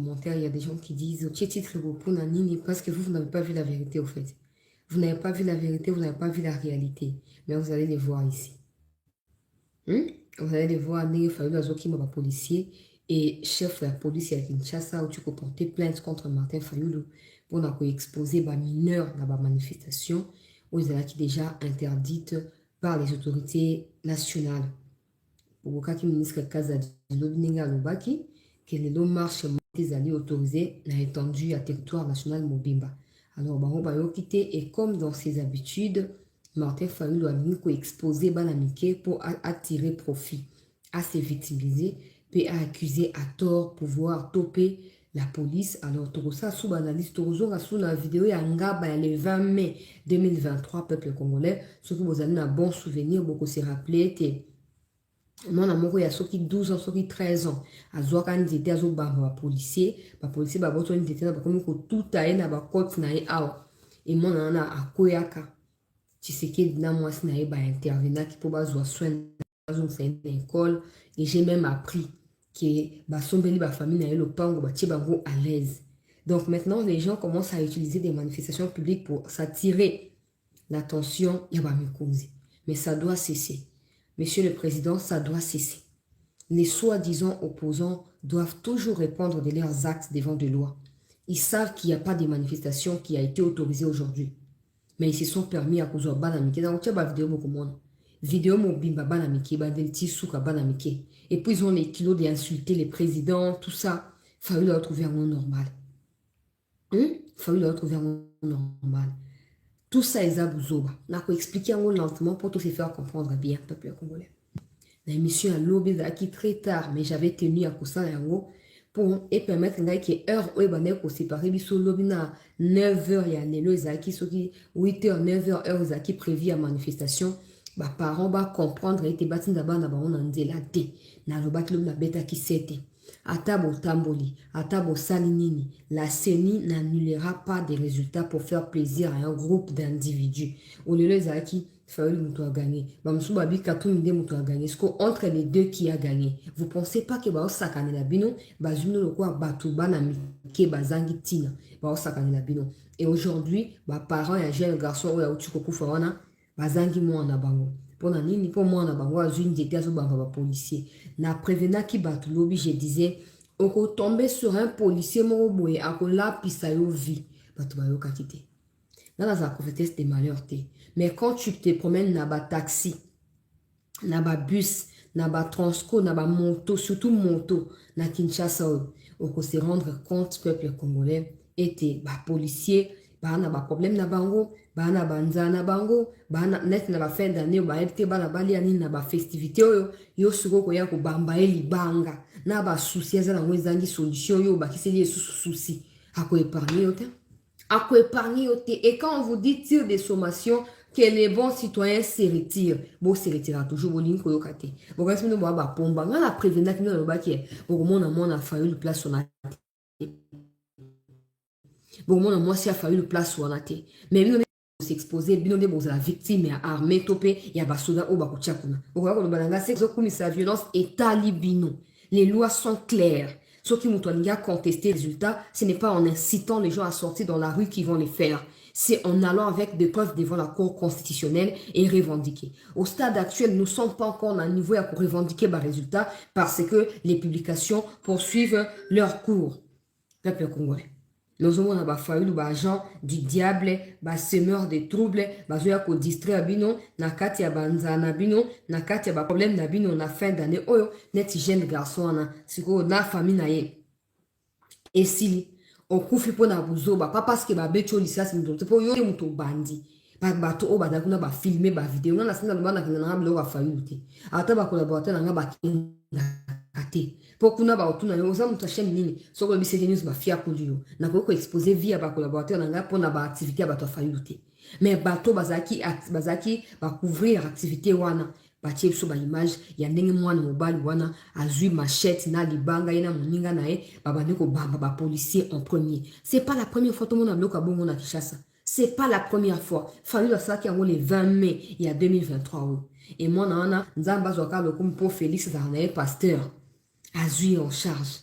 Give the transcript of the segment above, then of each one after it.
commentaires, il y a des gens qui disent « Ok, titre pour Nanini parce que vous n'avez pas vu la vérité au fait. Vous n'avez pas vu la vérité, vous n'avez pas vu la réalité. Mais vous allez les voir ici. Vous allez les voir, Nere Fayulu Azoki Maba policier et chef de la police à Kinshasa où tu peux porter plainte contre Martin Fayulu pour exposer les mineurs dans la manifestation où ils qui déjà interdite par les autorités nationales. Pour le cas qui ministre Kazadi Lobinenga Lobaki, que les lots marches des alliés autorisés n'a étendu à territoire national Mobimba. Alors, Baron Bayo quitté et comme dans ses habitudes, Martin Fayulu a mis exposé Banamike pour attirer profit, à se victimiser, puis à accuser à tort pouvoir toper la police. Alors, Torosa sous analyse, Torozo sous la vidéo et Angaba le 20 mai 2023, peuple congolais, ce que vous avez un bon souvenir, beaucoup se rappeler, mon amour il y a ceux qui 12 ans, ceux qui 13 ans. À Zouakan, ils étaient à Zouba, policier. Les policiers, ils étaient là, comme tout a été là, côte na et mon nana à Koyaka. Tu sais qu'il y a moi, si n'a pas intervenir, qui peut pas soin dans une école. Et j'ai même appris que la famille n'a le pango, à l'aise. Donc maintenant, les gens commencent à utiliser des manifestations publiques pour s'attirer l'attention. Mais ça doit cesser. Monsieur le Président, ça doit cesser. Les soi-disant opposants doivent toujours répondre de leurs actes devant des lois. Ils savent qu'il n'y a pas de manifestation qui a été autorisée aujourd'hui. Mais ils se sont permis à cause de banamike. Donc, tu as vidéo beaucoup monde. Vidéo mobimba banamike, badelti souka banamike. Et puis ils ont les kilos d'insulter les présidents, tout ça. Fallu leur trouver un monde normal. Fallu leur trouver un monde normal. Tout ça est abouzoba. On a expliqué lentement pour tout se faire comprendre bien, peuple congolais. L'émission à l'aube qui très tard, mais j'avais tenu à ça pour permettre que heure où il pour séparer biso lobina 9h il y a nelo ezaki soki 8h 9h heure ezaki prévu à manifestation ba parents ba comprendre et te batinda bana ba on nzela te na lobaki lobina beta ki sete atabo tamboli atabo salinini la CENI n'annulera pas des résultats pour faire plaisir à un groupe d'individus au lieu ezaki Fayulu Moutou a gagné. Bamsou Babi Katou Mide Moutou a gagné. Est-ce qu'entre les deux qui a gagné, vous ne pensez pas que Bao Sakane la Bino, Bazuno le quoi Batou Banamike Bazangi Tina, Bao Sakane la Bino. Et aujourd'hui, parents et un jeune garçon ou Yaoutukoku Fawana, Bazangi moi en abango. Pour nani, pour moi en abango, Azune d'était à Zobamba policier. Na prévena qui Batou Lobi, je disais, Oko tomber sur un policier Moroboué, Akola Pisayo vie, Batou Bayo Kakite. Dans la prophétie des malheurs, mais quand tu te promènes dans un taxi, dans un bus, dans un transco, dans un moto, surtout moto, dans Kinshasa, on peut se rendre compte, peuple congolais, et policiers, ba na ba problème na bango, ba na banza na bango, ba na net na ba fin d'année, ba été ba na bali ani na ba festivité yo suko ko ya ko bamba eli banga, na ba souci za na ngwezangi solution yo ba kiseli souci, a ko épargner yo te. À quoi épargner. Et quand on vous dit tir de sommation, que les bons citoyens se retirent. Bon, se retirent toujours. Bon, l'inko yokate. Bon, quand on va pomba, on a prévenu que nous avons baqué. Bon, on a fallu le place on a. Bon, moi, si a fallu le place on a. Mais nous s'exposer, bien on la victime et armée topé, il y a basoda au bakuchakuna. Bon, on a c'est que sa violence est talibino. Les lois sont claires. Ceux qui m'ont contesté les résultats, ce n'est pas en incitant les gens à sortir dans la rue qu'ils vont les faire. C'est en allant avec des preuves devant la Cour constitutionnelle et revendiquer. Au stade actuel, nous ne sommes pas encore à un niveau pour revendiquer les résultats parce que les publications poursuivent leur cours. Peuple congolais. Nous avons fallu les gens du diable, les semeurs de troubles, les gens qui distraient bino, na kati ya banza na bino, na kati ya problème na bino na fin d'année oyo, net jeune garçon na siko na famille na ye. Et si on kufi po na buzo ba pas parce que ba becho lisasi mto po yo mto bandi. Ba bato o ba dakuna ba filmer ba vidéo na sina lobana kina na bilo ba fallu te. Ata ba collaborateur na ba kinga kate. Pour qu'on a ba na oza muta chaîne nini soko bi c'est news ba fia kuliyo na ko exposer via ba collaborateur na pour na ba activité ba to falluté mais bato bazaki ba couvrir activité wana ba tie so ba image ya ndenge mwana mobali wana azui machette na libanga ina moninga na e baba ndeko bamba ba policier en premier. C'est pas la première fois tout le monde a bloqué bongo na Kinshasa. C'est pas la première fois. Fallu ça qui a le 20 mai il y a 2023. Et moi na nzamba zoka le comme pour Félix Zarnae pasteur Azui en charge.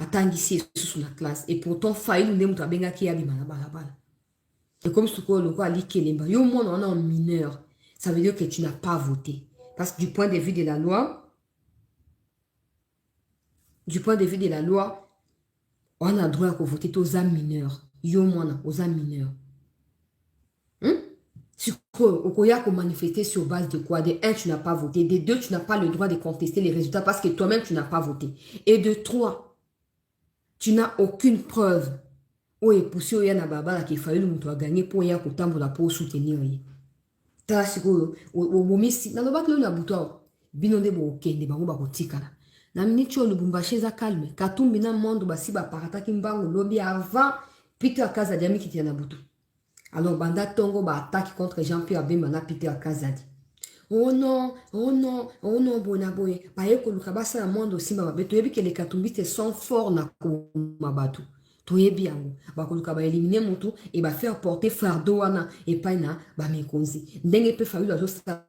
atangisi sous la classe et pourtant failli nous mutu abenga ki abi bala. Et comme ce que le quoi ali kelemba yo mon on est en mineur, ça veut dire que tu n'as pas voté parce que du point de vue de la loi on a droit à voter aux âmes mineurs yo mon aux âmes mineurs. Sur quoi on a manifester sur base de quoi? De un, tu n'as pas voté. De deux, tu n'as pas le droit de contester les résultats parce que toi-même, tu n'as pas voté. Et de trois, tu n'as aucune preuve. Ou est poussé au yana baba là qu'il fallait le mouton gagner pour y avoir pour soutenir. T'as ce que au bomisi na loba que le bouton binonde bo kende bango ba kotika là. Na minute le bumbache za calme. Katumbi na mondo basi ba parata kimbango lobby avant Peter Kaza diami qui tient na bouton. Alors, Banda Tongo ba attaque contre Jean-Pierre Abemba na Peter Kazadi. Oh non, bonaboye. Ba yeko lukabasa na mondo simba ba beto yebi que les katumbistes sont forts na kumabatu. To yebi yango. Ba kolukaba éliminer mutu et ba faire porter fardeau wana et pas na ba mekonzi. Ndenge pe faulu ajo sala.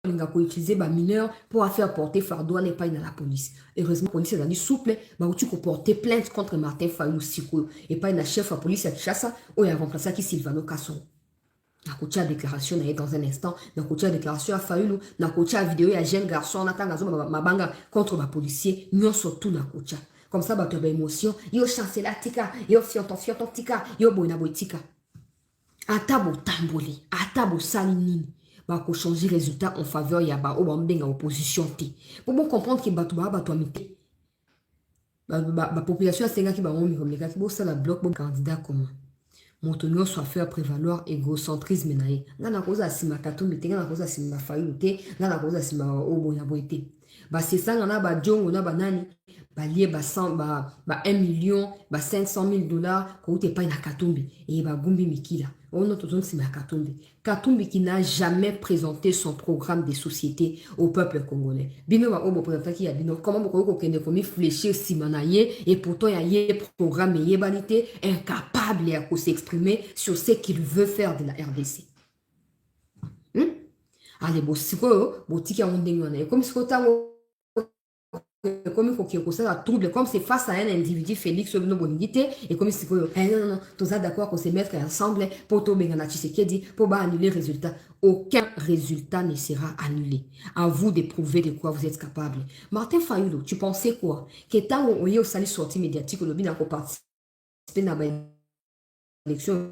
On a utilisé ba mineur pour faire porter fardeau n'est pas dans la police. Heureusement, la police a dit souple, bah tu peux porter plainte contre Martin Fayulu Siko et pas une chef de la police à Kinshasa ou il a remplacé qui Silvano Kasson. Na kocha déclaration dans un instant, na kocha déclaration à Fayulu, na kocha vidéo à jeune garçon na tanga mabanga contre ma policier, nyon surtout na kocha. Comme ça bah tu as émotion, yo chancela tika, yo fianton tika, yo boina tika. Atabo tamboli, atabo salinini. Bah, qu'on change le résultat en faveur ya ba obambenga opposition ti pour bon comprendre que bato amité ba population a senga ki ba ngomi comme les gars qui bossa la bloc bon candidat commun montonio soit faire prévaloir égocentrisme nae ngana koza sima katumbi te ngana koza sima fayu te ngana koza sima obonya boite ba c'est ça ngana ba jongo na banani ba lié ba 1 million ba 500 000 dollars ko te pa na katumbi et ba gumbi mikila. On a tout c'est Katumbi. Katumbi qui n'a jamais présenté son programme de société au peuple congolais. Bino va obo présenter qui a dit non comment beaucoup kende komi fléchir simanaye et pourtant il y a programme et banité incapable à s'exprimer sur ce qu'il veut faire de la RDC. Allez bon siko botiki a ondengona comme ce comme il faut qu'il y ait un trouble, comme c'est face à un individu, Félix Bonigité, et comme c'est que non, tous d'accord qu'on se mettre ensemble pour tout bien dit pour annuler le résultat. Aucun résultat ne sera annulé. À vous de prouver de quoi vous êtes capable. Martin Fayulu, tu pensais quoi? Que tant on y a aussi sortie médiatique, le bin a participé à l'élection,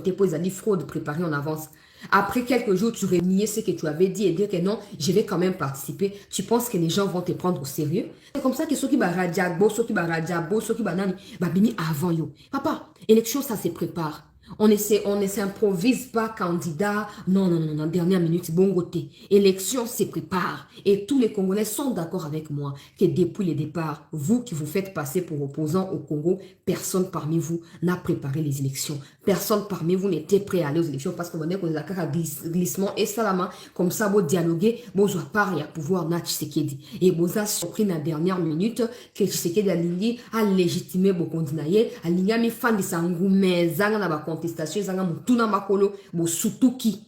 tu as dit fraude préparée en avance. Après quelques jours, tu reniais ce que tu avais dit et dire que non, je vais quand même participer. Tu penses que les gens vont te prendre au sérieux? C'est comme ça que ceux qui baradiabo, ceux qui baradiabo, ceux qui banani, babini avant yo. Papa, élection, ça se prépare. On ne s'improvise pas candidat. Non, dernière minute, bon côté. Élection se prépare. Et tous les Congolais sont d'accord avec moi que depuis le départ, vous qui vous faites passer pour opposants au Congo, personne parmi vous n'a préparé les élections. Personne parmi vous n'était prêt à aller aux élections parce que vous avez un glissement et salama. Comme ça, vous dialoguez, vous avez pas à pouvoir na Tshisekedi. Et vous avez surpris dans la dernière minute que Tshisekedi a légitimé vos candidats. A l'ingami fan de Sangoumé, Zanga contestation zanga mutuna makolo bo sutuki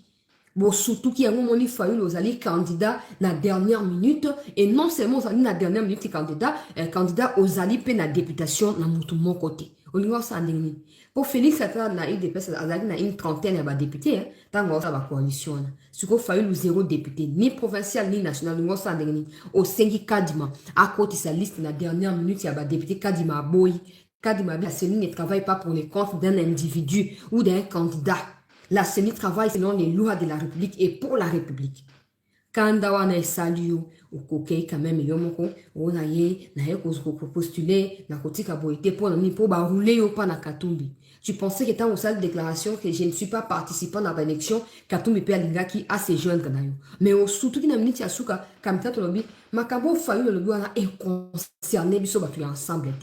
yango moni Fayulu ozali candidat na dernière minute et non seulement ozali na dernière minute candidat ozali pe na députation na mutu mon côté olingo sa ndeni pour Félix ata na UDPS azali na une trentaine ya députés tango sa ba coalition suko Fayulu 0 député ni provincial ni national olingo sa ndeni o sengi kadima à côté sa liste na dernière minute ya ba député kadima boy. La CENI ne travaille pas pour les comptes d'un individu ou d'un candidat. La CENI travaille selon les lois de la République et pour la République. Quand on a salué au quand même on a postulé na kotika boité pour rouler au pan na Katumbi. Tu pensais que tant au salle de déclaration que je ne suis pas participant dans l'élection, Katumbi peut aller qui a se joindre na yo. Mais au surtout qui na minute ya suka kamita to lobby makabo Fayulu le lobby est concerné biso batu ensemble.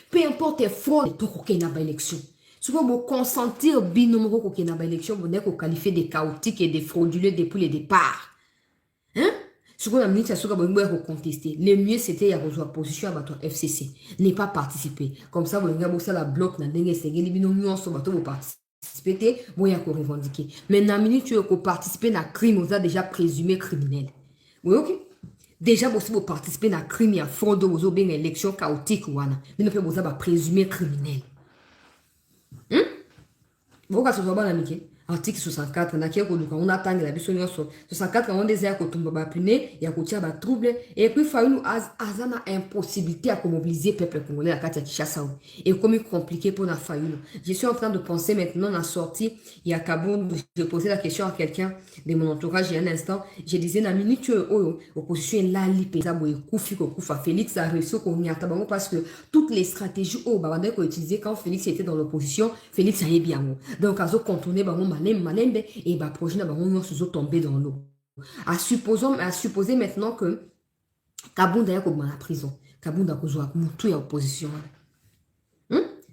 Peu importe les fraudes to ko na ba élection. Si vous consentir binomoko ko na ba élection, vous n'êtes qualifié de chaotique et de frauduleux depuis le départ. Hein? Ce qu'on a mis, c'est ce qu'on a contesté. Le mieux, c'était de position à votre FCC. Ne pas participer. Comme ça, vous avez la bloc, vous avez participé, vous avez revendiqué. Mais dans la minute, tu as participé à un crime, vous avez déjà présumé criminel. Oui, ok? Déjà, vous vous participez à un crime, à fraude, vous avez une élection chaotique, vous avez présumé criminel. Vous avez ce amitié. Article 64, on attend la vie 64, on désire que tout le monde puné, il y a un trouble, et puis il faut une impossibilité à mobiliser le peuple congolais à Kinshasa. Et comme c'est compliqué pour la faillite. Je suis en train de penser maintenant à la sortie, il y a Kabou, je posais la question à quelqu'un de mon entourage il y a un instant, je disais, la minute opposition est là, Félix a réussi parce que toutes les stratégies qu'on utilisait quand Félix était dans l'opposition, Félix a bien. Donc, à contourner, malembe et bah projet na bango nyonso tomber dans l'eau. À supposer maintenant que Kabunda ya kobima na prison. Kabunda kozwa mutu ya opposition.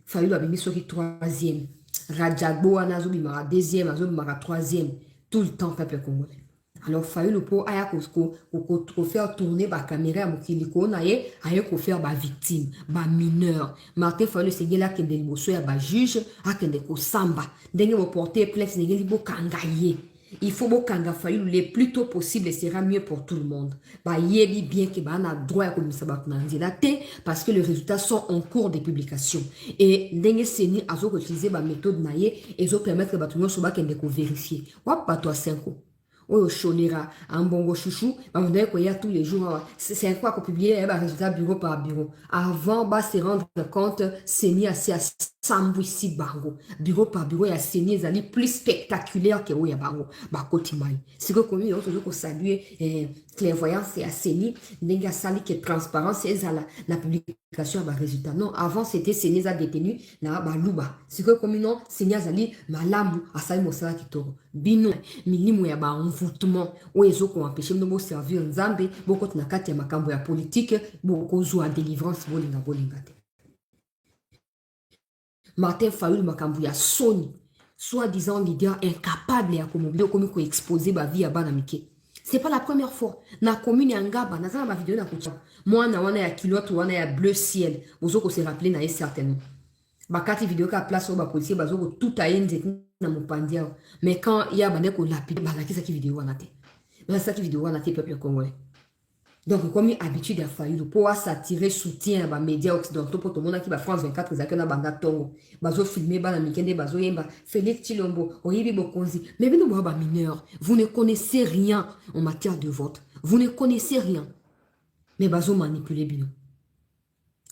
Fayulu abimi soki troisième. Rajagbo wana azobimaka deuxième, azobimaka troisième. Tout le temps peuple congolais. Alors Fayulu po aya ko faire tourner ba caméra ya mokili ko na ye aya ko faire ba victime, ba mineur. Martin Fayulu segela kende liboso ya ba juge akende ko samba. Ndenge bo porter plainte ndenge libo kangaye. Il faut que Fayulu le plus tôt possible sera mieux pour tout le monde. Bah yebi bien que bah na droit comme ça va parce que les résultats sont en cours de publication. Et ndenge seni azo utiliser ba méthode naie et zo permettre que bah tout le monde soit kende ko vérifier. Wa pas toi 5 ans. Oyo shonera un bongo chouchou bah on dirait qu'il y a tous les jours c'est quoi qu'on publie bah résultat bureau par bureau. Avant bah se rendre compte seni assez à Sambouissi bango bureau par bureau ya seni ezali plus spectaculaire que oya bango ba kotimai. C'est que comme on toujours saluer clairvoyance et seni ndenge sali que transparence et la publication ba résultat. Non, avant c'était seni za détenu na ba luba. C'est que comme non seni azali malamu asali mosala kitoko. Bino milimu ya ba envoûtement oyezo ko empêcher no servir nzambe boko na kati ya makambo ya politique boko zo délivrance bolinga te. Martin Fayulu makambu ya soni, soi-disant leader incapable à comme exposer ma vie à Banamike. C'est pas la première fois. Na commune ya Ngaba, na ma vidéo na kucha. Moi na wana ya kilote wana ya bleu ciel. Bozo ko se rappeler na certainement. Bakati vidéo ka place au ba policier bazo ko tout a yenze na mopandia. Mais quand il y a bande ko lapide balaki sa ki vidéo wana te. Mais ça ki vidéo wana te peuple congolais. Donc, comme il habitude à Fayulu, pour s'attirer soutien à médias occidentaux, pour tout le monde qui va France 24, ils ont banda tongo. Bazo filmer, bana mikende, bazo yemba, Félix Chilombo, Oyebi Bokonzi. Mais vous ne mineur, vous ne connaissez rien en matière de vote. Vous ne connaissez rien. Mais bazo manipuler bino.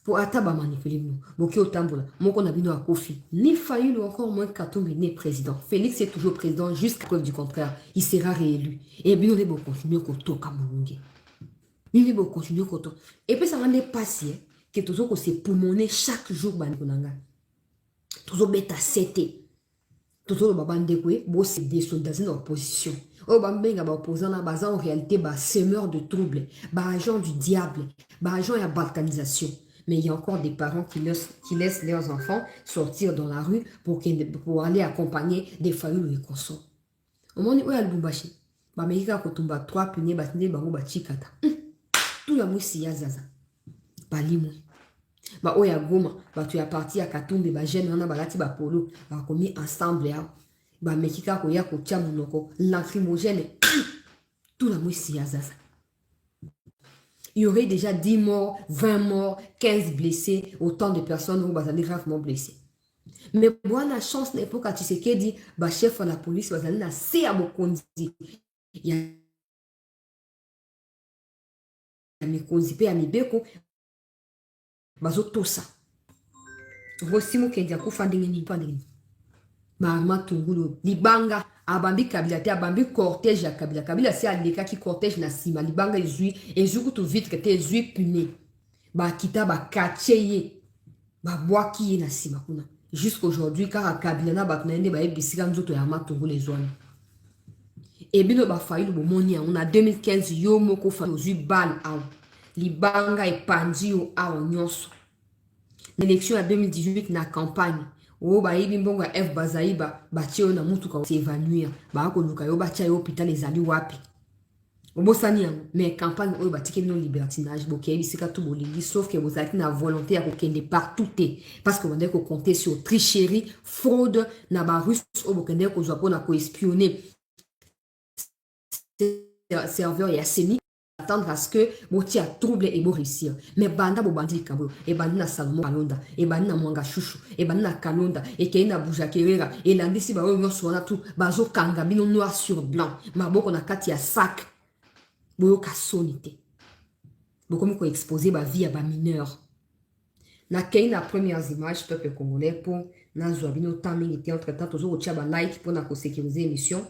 Pour ataba manipuler bino. Boki au tamboula, mon qu'on a bino à Kofi. Ni Fayulu encore moins Katumbi n'est président. Félix est toujours président jusqu'à preuve du contraire. Il sera réélu. Et bino les continuer qu'on toque à Moungi. Il va continuer comme ça. Et puis ça rend patient que toujours que c'est pulmoner chaque jour bangonanga. Toujours bêta 7. Toujours le baba ndekwe bo c'est des soldats dans opposition. Oh bambenga ba opposant na baza en réalité ba semeur de troubles, ba agent du diable, ba agent à balkanisation. Mais il y a encore des parents qui laissent leurs enfants sortir dans la rue pour aller accompagner des familles et consorts. Au moment où il y a le bumbashi, ba meika kotumba 3 punye batine bango ba chikata. Tout la mousse ya zaza. Balimwe. Ba oya goma, ba tu ya parti ya katumbe ba jeune wana balati ba polo, ba komi ensemble ya. Ba mekika ko ya ko tia monoko, lacrymogène. Tout la mousse ya zaza. Il y aurait déjà 10 morts, 20 morts, 15 blessés, autant de personnes où bazali gravement blessés. Mais bon la chance n'est pas quand tu sais qu'il dit ba chef de la police bazali na se ya mokonzi. Il y a mikonzi pe ya mibeko bazo tosa rosimo kendia kufa ndenge ni pandeni mama tungulo libanga abambi kabila te abambi cortège ya kabila si aleka ki cortège na sima libanga ezui kutu vitre te ezui pune ba kita ba kacheye ba bwaki ye na sima kuna jusqu'aujourd'hui car kabila na ba tunende ba ebisika nzoto ya matungulo ezwani. Et bien, on a 2015, yo moko fa ozui bal aw. Libanga et pandi o aw nyonso. L'élection à 2018 na campagne. O ba ibi mbonga F Bazaiba ba tio na mutu ka s'évanouir. Ba ko luka yo ba tia yo hôpital ezali wapi. Obosani mais campagne o ba tike no libertinage bo kebi sika tout bolili sauf que vous avez na volonté à kokende partout parce que on doit compter sur tricherie, fraude na ba russe o bokende ko zwa pona ko espionner serveur et assénie attendre à ce que boti a trouble et bo réussir. Mais banda bo bandi kabo et bandi na Salomon Kalonda et bandi na Mwanga Chouchou et bandi na Kalonda et Keina Bouja Kerera et landisi ba yo so na tout bazo kanga bino noir sur blanc. Maboko na kati ya sac. Boyo kasonité. Boko mi ko exposer ba vie à ba mineur. Na Keina premières images peuple congolais pour na zoabino timing était entre temps toujours au tchaba like pour na ko sécuriser émission.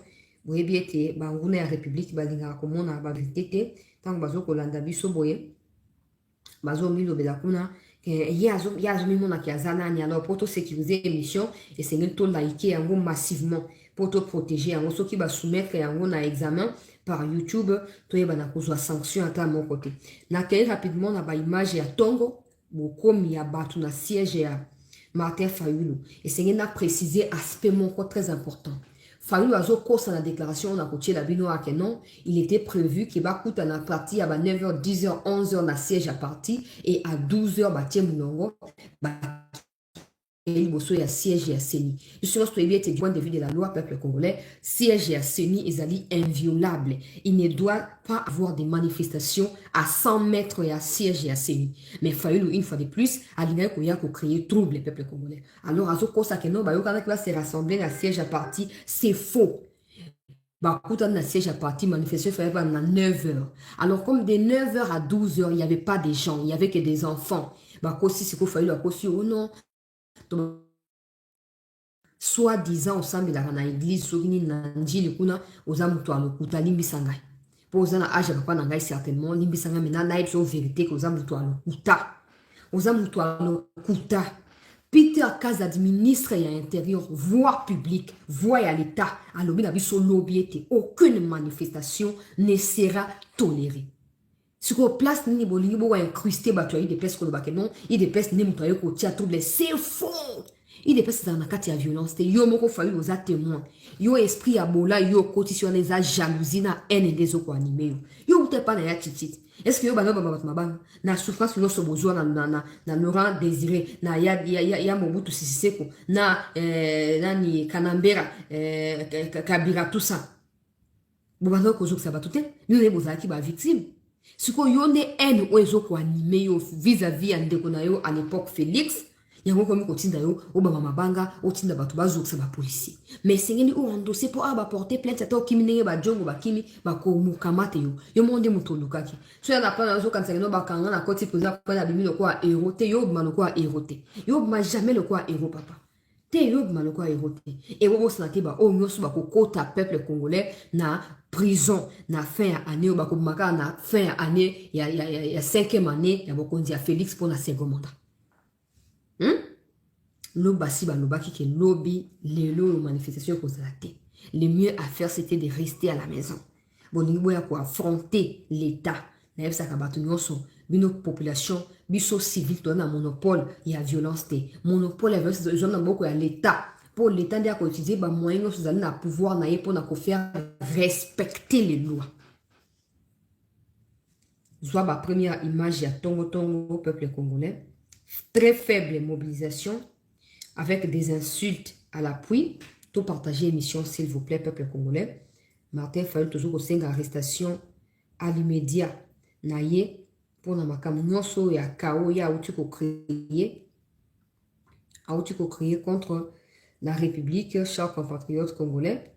Boye biete ba nguna ya république ba linga ko mona ba vérité tant bazo ko landa biso boye bazo milo bela kuna yazo mi mona ki azana ni alors pour to sécuriser émission et c'est ngel to liker yango massivement pour te protéger yango so ki ba soumettre yango na examen par YouTube to yeba na kozwa sanction ata mon côté na kay rapidement na ba image ya Tongo bokomi ya batu na siège ya Martin Fayulu et c'est ngel na préciser aspect mon très important. Fayulu azo kosa la déclaration on a coaché la bino que non, il était prévu qu'il va coûter la partie à 9h, 10h, 11h na siège à partie et à 12h batie moulongo et il y a siège et à CENI. Justement, c'est du point de vue de la loi peuple congolais, siège et à CENI est inviolable. Il ne doit pas avoir des manifestations à 100 mètres et à siège et à CENI. Mais Fayulu, une fois de plus, a l'idée qu'il y a créer trouble le peuple congolais. Alors, à ce cosa que non, il va se rassembler à siège à partie, c'est faux. Bah, quand on a siège à partie, manifestation, il fallait à 9h. Alors, comme de 9h à 12h, il n'y avait pas des gens, il n'y avait que des enfants. Bah, aussi, c'est qu'il fallait la caution, oh non. Soit disant ensemble la na église sogini na njili kuna oza mutu alokuta limbisa ngai po oza na age papa na ngai certainement limbisa ngai mena na ipso vérité que oza mutu alokuta Peter Kaza ministre ya intérieur voie publique voie à l'état alobi na biso lobi ete aucune manifestation ne sera tolérée. Sur la place, ni bolingi bo incrusté batoyi des pèses ko ba non, il des pèses ne mutoyo ko tia trouble, c'est faux. Il des pèses dans la carte ya violence, yo moko fayu oza témoin. Yo esprit ya bola yo cotitionné za jalousie na haine des oko animé yo. Yo te pas na ya titit. Est-ce que yo bano mabanga na souffrance no so besoin na Laurent Désiré na ya Mobutu Sese Seko na nani Kanambera Kabila tout ça. Bo bano ko zo ça ba tout yo ne bozaki ba victime. Si vous avez haine ou ezoko animé vis-à-vis à Ndekonayo à l'époque Félix, il y a un kotinda yo obama mabanga otinda batu bazoksa ba policier. Mais c'est ngeni ou endossé pour aba porter plainte ata okimine ba jongo ba kimi ba ko mukamate yo. Yo monde mutolukaki. So ya na plan zo kan sengeno ba kanga na koti président pa na bimi le quoi héros te yo ba le quoi héros te. Yo ba jamais le quoi héros papa. Te yo ba le quoi héros te. Et wo santé ba o nyoso ba ko kota peuple congolais na prison na fin ya année ou bako maka na fin ya année ya 5e année ya bokonzi ya Félix pour na second mandat. Lobasi ba lobaki ke lobby lelo manifestation constaté. Le mieux à faire c'était de rester à la maison. Boningi boya ko affronter l'état. Na yebsa ka batu nyonso bino population biso civil to na monopole ya violence te. Monopole ya violence zo na boko ya l'état. Pour l'État de utiliser les moyens que nous pouvoir pour faire respecter les lois. Soit la première image de Tongo au peuple congolais. Très faible mobilisation avec des insultes à l'appui. Tout partager l'émission s'il vous plaît peuple congolais. Martin Fayulu toujours au sein d'arrestation à l'immédiat. Naye pour na makamunyoso ya kao ya outiko crier contre la République, chers compatriotes congolais.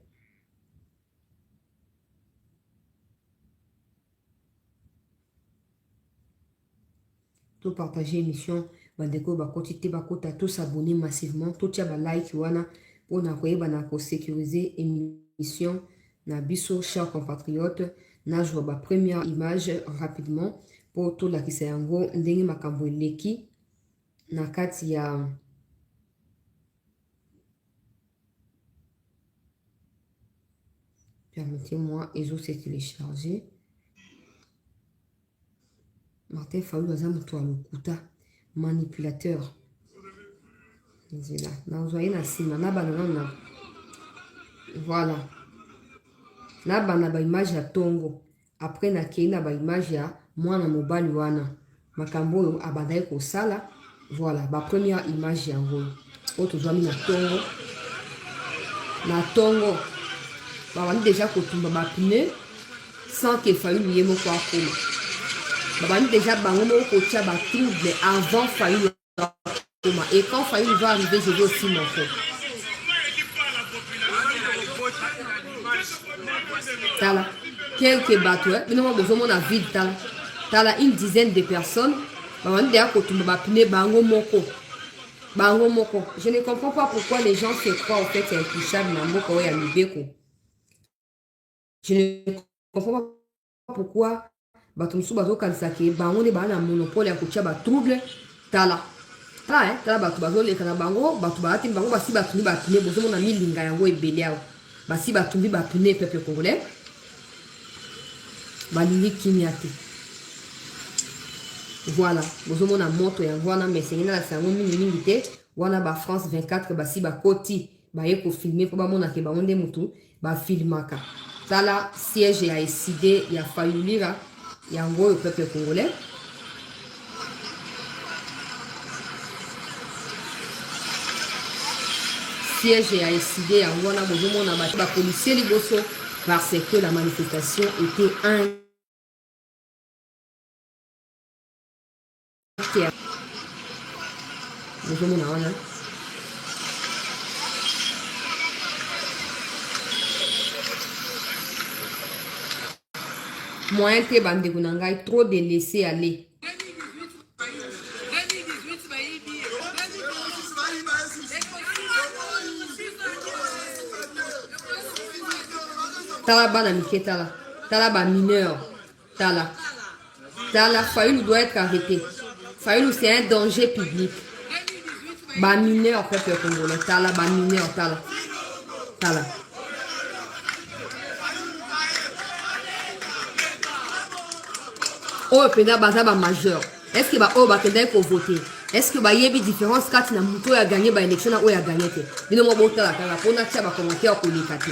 Tout partager l'émission, bandeko bakotite bakota tous s'abonner massivement, tout tia ba like wana pour na koyeba na ko sécuriser émission na biso chers compatriotes. Na joua ba première image rapidement pour tout la kisa yango ndenge makambo leki na kati ya permettez-moi, ils ont téléchargé. Martin Fayulu aza mutu alokuta manipulateur. Nzela. Na ozoye na sima na bana na. Voilà. Na bana ba image ya Tongo. Après na kei na ba image ya mwana mobali wana. Makambo oyo abandai ko sala. Voilà, ba première image ya ngo. Oto zwa mi na Tongo. Na Tongo. On a déjà kotumba ba pneu sans que Fayulu y ait mon quoi comme. Babani déjà bango mon coach ba trouble avant Fayulu. Et quand Fayulu va arriver, je vais aussi mon frère. Tala, quelques bateaux, mais non, besoin de vide tala. Tala une dizaine de personnes. Babani déjà kotumba ba pine bango moko. Bango moko. Je ne comprends pas pourquoi les gens se croient en fait intouchables na moko ya libeko. Je ne comprends pas pourquoi bato musu bazo kanisa ke bango ne ba na monopole ya kotia ba trouble tala. Tala tala bato bazo leka na bango, bato ba ati bango basi bato ni ba pine bozo mona milinga yango ebele awo. Basi bato ni ba pine peuple congolais. Balingi kimiate. Voilà, bozo mona moto ya wana mesengena la sango mingi te, wana ba France 24 basi ba koti ba yeko filmer po ba mona ke ba onde mutu ba filmaka. Tala siège ya décidé ya Fayulira yango le peuple congolais. Siège a décidé yango wana bozo mona ba policier liboso parce que la manifestation était un bozo mona wana moyen te bandeko na ngai trop de laisser aller. Tala bana mike tala. Tala ba mineur. Tala. Tala, Fayulu doit être arrêté. Fayulu c'est un danger public. Ba mineur peuple congolais. Tala ba mineur tala. Tala. Oh pena baza ba majeur. Est-ce que ba oh ba kenda ko voter? Est-ce que ba yebi différence quand na muto ya gagner ba élection na o ya gagner te? Bino mo botala tala pona tia ba commentaire ko lekate.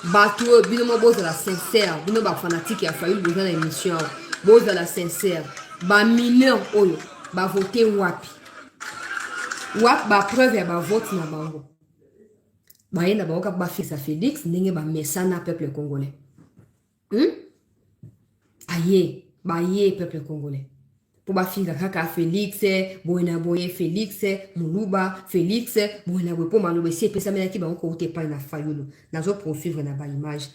Bateau, bino mo boza la sincère, bino ba fanatique ya Fayulu boza na émission. Boza la sincère. Ba mineur oyo, ba voter wapi. Wapi ba preuve ya ba vote na bango. Ba yenda ba oka ba fils à Félix, ndenge ba mesana peuple congolais. Aye, ba ye peuple congolais. Pour ba fils kaka Félix, boyena boye Félix, Muluba, Félix, boyena boye po malobe si pesa mena ki ba onko ote pa na Fayulu. Nazo poursuivre na ba image.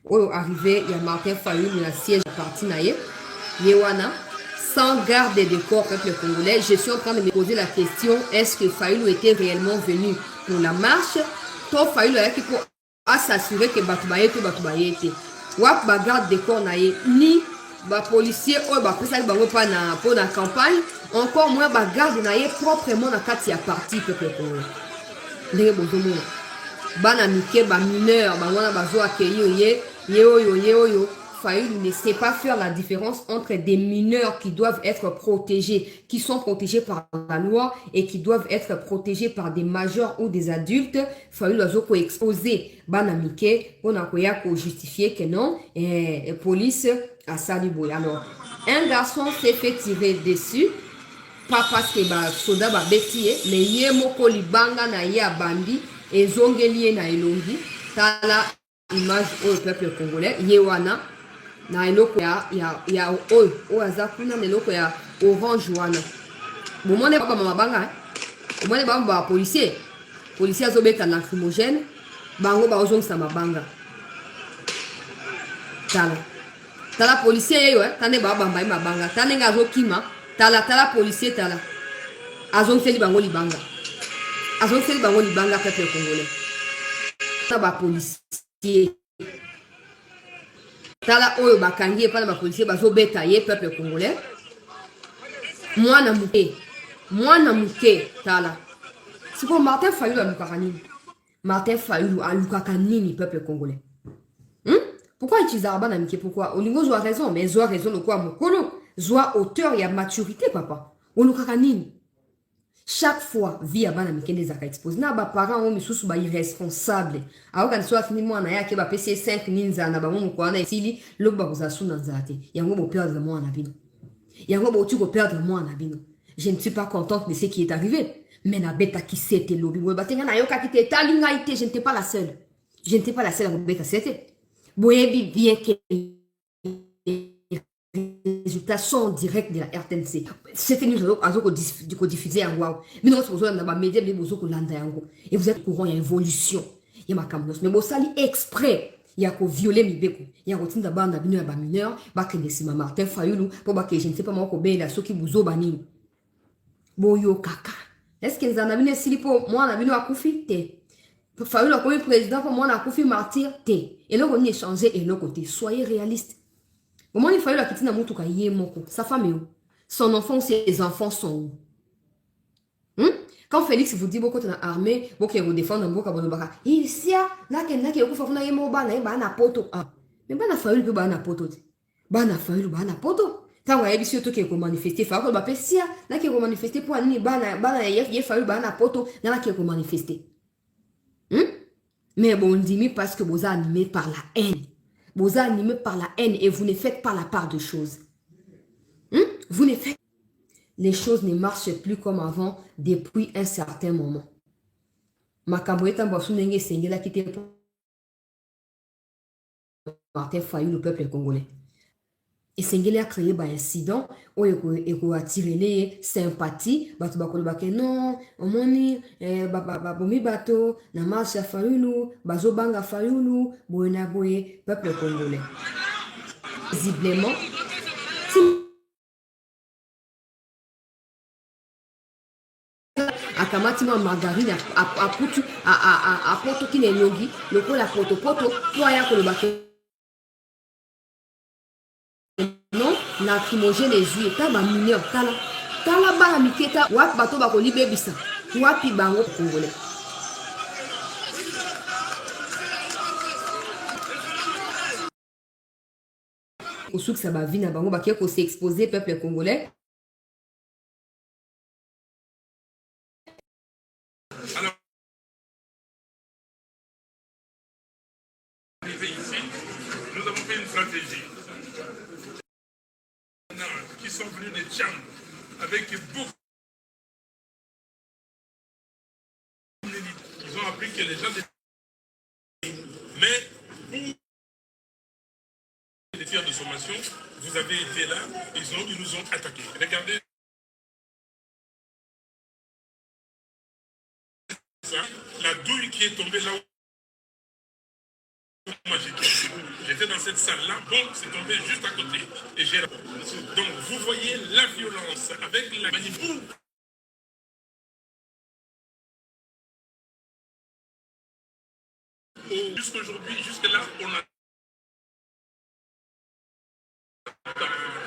Oyo arrivé, il y a Martin Fayulu na siège parti na ye. Yewana, sans garde de corps peuple congolais, je suis en train de me poser la question, est-ce que Fayulu était réellement venu pour la marche? Toi Fayulu a qui pour s'assurer que Batoubaye te Batoubaye te. Wap ba garde de corps na ye, ni ba policier ou ba pesa bango pa na pour la campagne, encore moins ba garde na ye proprement na kati ya parti peuple congolais. Ndenge bozomo. Bana mike ba mineur ba wana bazo accueillir ye oyo. Fayulu ne sait pas faire la différence entre des mineurs qui doivent être protégés, qui sont protégés par la loi et qui doivent être protégés par des majeurs ou des adultes. Fayulu a ko exposé banamike on a ko justifier que non et police a saliboy. Alors un garçon s'est fait tirer dessus pas parce que ba soda ba betiye mais ye moko libanga na ye abandi et zongeli na elongi tala image au peuple congolais yewana na eloko ya oyo azakuna na eloko ya orange wana bomone baba mabanga bomone baba ba policier azobeta na lacrymogène bango ba ozongisa mabanga tala policier yeyo tande baba mbai mabanga tande nga azokima tala policier tala azongseli bango libanga peuple congolais na ba policier tala oyo bakangi epa na bapolisier bazobeta ye peuple congolais mwana muke tala siko Martin Fayulu alukaka nini peuple congolais pourquoi utiliser bana mike pourquoi olingo zwa raison mais zwa raison lokwa mokolo zwa hauteur ya maturité papa olukaka nini chaque fois vie ya bana mikende zaka expose na ba parents o misusu ba irresponsable aoka nso afini mwana yake ba pc 5 ninza na ba mu kwa na esili loba kuzasu na nzate yango bo perdre mwana bino yango bo tu ko perdre mwana bino je ne suis pas contente de ce qui est arrivé Mais na beta qui c'était lobby. Je n'étais pas la seule. Je n'étais pas la seule à vous beta c'était. Boyebi bien que les résultats sont directs de la RTNC. C'était nous qui diffusé en wow. Mais nous sommes dans les médias, mais nous sommes en et vous êtes au courant, il y a évolution. Il y a ma cameros. Mais vous sali exprès. Il y a violé mi beko. Il y a routine d'abord na binu ba mineur, ba kenesima Martin Fayulu, pour ba que je ne sais pas moi ko be la soki buzo bani. Boyo kaka. Est-ce que vous en avez une silipo moi na binu akufi te. Fayulu comme président pour moi na akufi martyr te. Et là on y échanger et l'autre côté. Soyez réaliste. Au moment où il fallait la quitter dans mon tout cas, sa femme est où? Son enfant, ses enfants sont où? Quand Félix vous dit beaucoup de l'armée, beaucoup de défendre beaucoup de baka. Ici, là qu'il y a qui ont fait un mot bana, bana poto. Mais bana faulu que bana poto. Bana faulu bana poto. Quand vous avez surtout qui ont manifesté, faut que bapé sia, là qui ont manifesté pour aller bana y faulu bana poto, là qui ont manifesté. Mais bon, dit parce que vous êtes animé par la haine. Vous êtes animé par la haine et vous ne faites pas la part de choses. Vous ne faites. Les choses ne marchent plus comme avant depuis un certain moment. Makambo est un boisson n'engé sengela qui était Martin Fayulu le peuple congolais. Et Sengela a créé un incident où il a attiré les sympathies. Bato bakolo bake non, omoni bomi bato na marche ya Fayulu, bazo banga Fayulu, boye na boye peuple congolais. Visiblement, akamati ma margarine a poto ki ne longi lokola poto poto po aya koloba non lacrymogène ezwi ta ba mineur tala bana miketa wapi bato bakoli bebisa wapi bango congolais osukisa ba vie na bango bakie ko s'exposer peuple congolais. Nous avons fait une stratégie. Qui sont venus des Tchad avec beaucoup. Ils ont appris que les gens. Mais pour les tirs de sommation, vous avez été là, ils nous ont attaqués. Regardez ça, la douille qui est tombée là où moi j'étais dans cette salle-là, bon, c'est tombé juste à côté. Et j'ai... Donc vous voyez la violence avec la manipulation. Jusqu'aujourd'hui, jusque-là, on a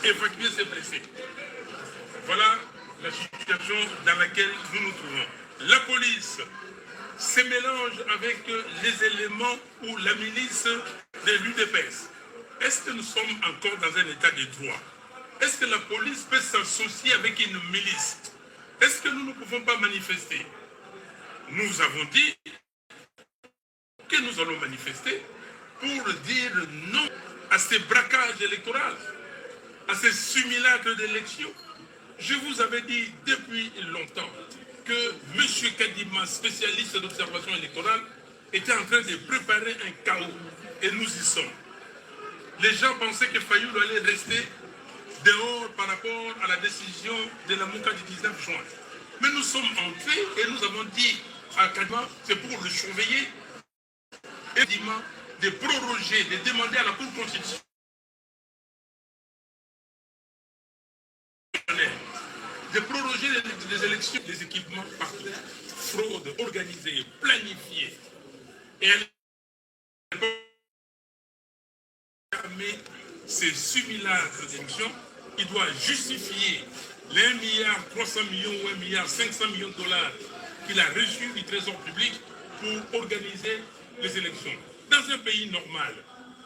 évacué ces blessés. Voilà la situation dans laquelle nous nous trouvons. La police se mélange avec les éléments ou la milice de l'UDPS. Est-ce que nous sommes encore dans un état de droit? Est-ce que la police peut s'associer avec une milice? Est-ce que nous ne pouvons pas manifester? Nous avons dit que nous allons manifester pour dire non à ces braquages électoraux, à ces simulacres d'élections. Je vous avais dit depuis longtemps que M. Kadima, spécialiste d'observation électorale, était en train de préparer un chaos. Et nous y sommes. Les gens pensaient que Fayulu allait rester dehors par rapport à la décision de la Mouka du 19 juin. Mais nous sommes entrés et nous avons dit à Kadima, c'est pour le surveiller, et de proroger, de demander à la Cour constitutionnelle de proroger les élections, les équipements partout. Fraude organisée, planifiée. Et elle permet ces simulacres d'élections. Il doit justifier les 1,3 milliard ou 1,5 milliard de dollars qu'il a reçus du Trésor public pour organiser les élections. Dans un pays normal,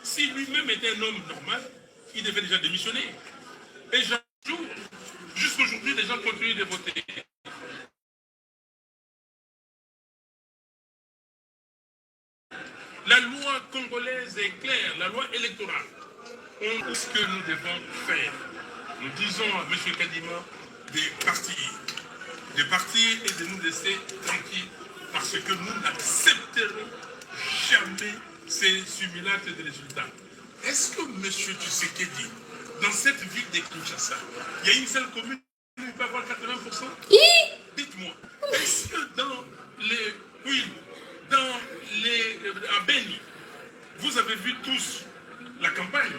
si lui-même était un homme normal, il devait déjà démissionner. Et j'ajoute, jusqu'aujourd'hui, les gens continuent de voter. La loi congolaise est claire, la loi électorale. Ce que nous devons faire, nous disons à M. Kadima de partir. de partir et de nous laisser tranquilles parce que nous n'accepterons jamais ces simulacres de résultats. Est-ce que M. Tshisekedi, dans cette ville de Kinshasa, il y a une seule commune qui peut avoir 80%? Dites-moi, est-ce que dans les... Oui, dans les... à Beni, vous avez vu tous la campagne?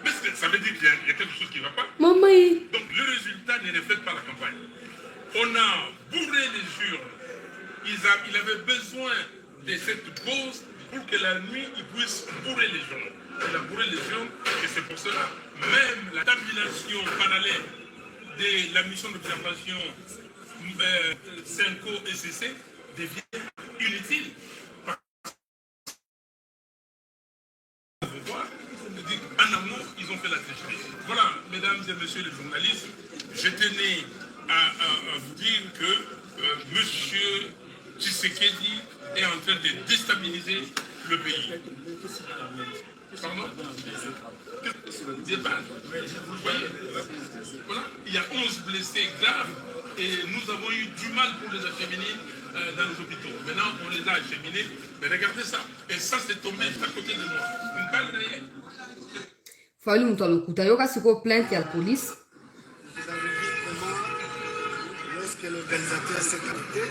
Mais ça veut dire qu'il y a quelque chose qui ne va pas. Maman. Donc le résultat ne reflète pas la campagne. On a bourré les urnes. Il avait besoin de cette pause pour que la nuit, il puisse bourrer les urnes. Il a bourré les urnes et c'est pour cela, même la termination parallèle de la mission d'observation CENCO et CC devient inutile. En amont, ils ont fait la tricherie. Voilà, mesdames et messieurs les journalistes, je tenais à vous dire que monsieur Tshisekedi est en train de déstabiliser le pays. Pardon? Des balles. Vous voyez? Voilà, il y a 11 blessés graves et nous avons eu du mal pour les acheminer dans les hôpitaux. Maintenant, on les a acheminés. Mais regardez ça. Et ça, c'est tombé à côté de moi. Une balle derrière. Fallu monter le coup. T'as c'est quoi plainte à la police? Vous avez vu comment, lorsque l'organisateur s'est arrêté,